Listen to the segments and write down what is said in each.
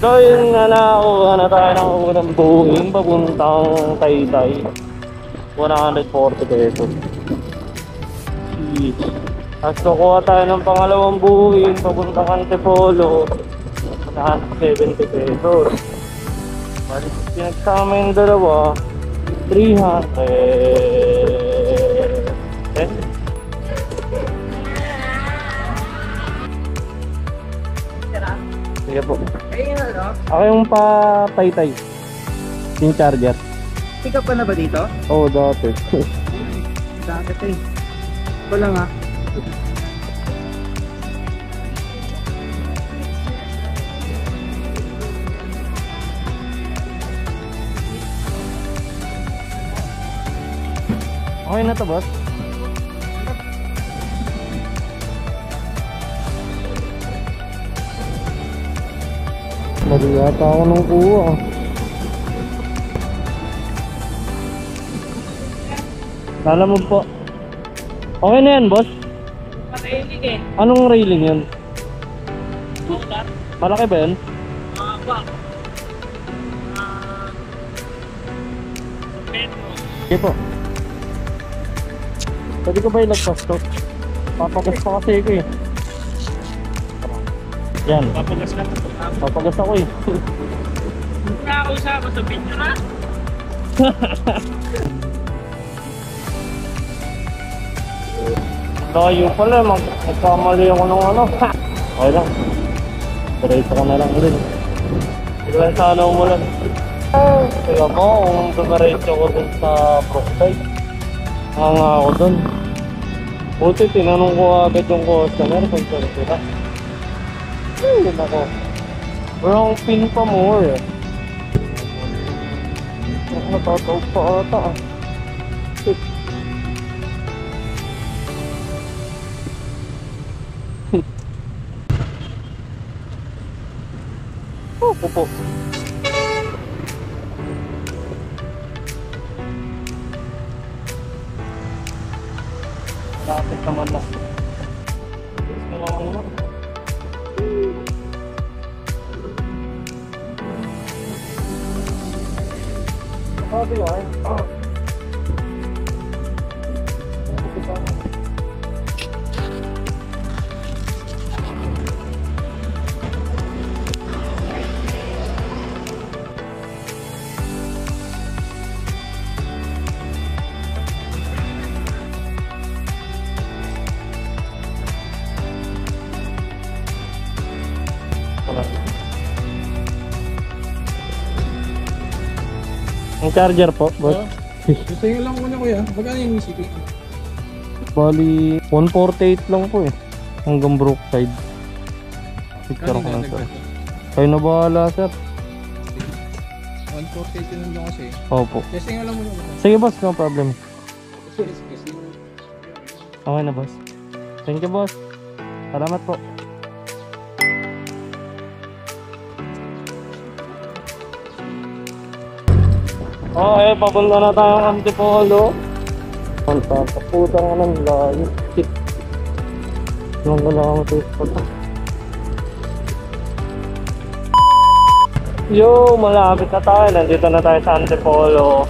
So yun nga, nakakuha na tayo ng unang buhing papuntang Taytay. 140 pesos. Tapos kukuha tayo ng pangalawang buhing papuntang Antipolo. 70 pesos. Balik pinagsama yung dalawa, 300. Sige po. Ako yung pa-Taytay. Yung charger. Pick up ka na ba dito? Oo, dati. Dati eh. Wala nga. Okay na to, boss? Mali yata ako nung kuha. Alam mo po. Okay na yan, boss? Railing eh. Anong railing yun? Malaki ba yun? Sige po. Pwede ko ba ilagpas to? Papagas pa kasi ako eh. Yan. Papagas ka. Papagas ako eh. Nakausap mo sa video na? Layo pala, nagkamali ako ng ano. Okay lang. Diretso ka na lang ulit. Ilan sana umulan. Kaya mo, kung dumiretso ko dun sa Brookside. Nga ako dun. Buti, tinanong ko agad yung customer kung saan sila. Yun ako. Wrong pin pa more eh. Natatawag pa ata ah. Oh, pupo. Lapit naman na. Sabi yan. Ang charger po, boss. Gusto nyo lang muna kuya. Magkano yung CP? Bali, 148 lang po eh. Hanggang Brookside. Picture ko lang sir. Kayo na bahala sir. 148 yun lang kasi. Opo. Gusto nyo lang muna. Sige boss, no problem. Sige. Okay na boss. Thank you boss. Salamat po. Okay, papunta na tayong Antipolo. Pagpaputang ka ng layo. Shit. Nung wala akong taste pa ito. Yo, malapit na tayo. Nandito na tayo sa Antipolo.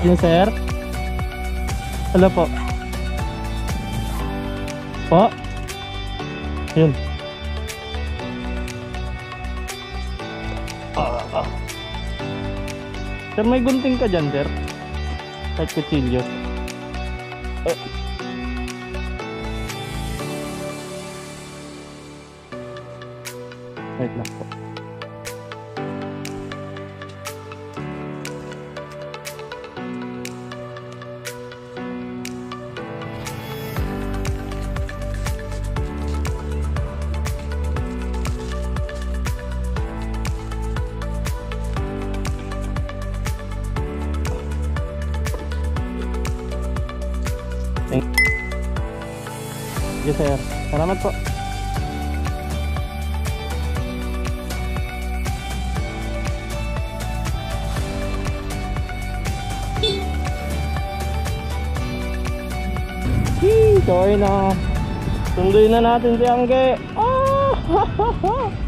Ano sir? Hello po. Po? Yun. Sir, may gunting ka dyan sir? Kahit kutsilyo. Wait lang po. Sige sir, salamat po. Sorry na. Sunduin na natin si Angge. Ah!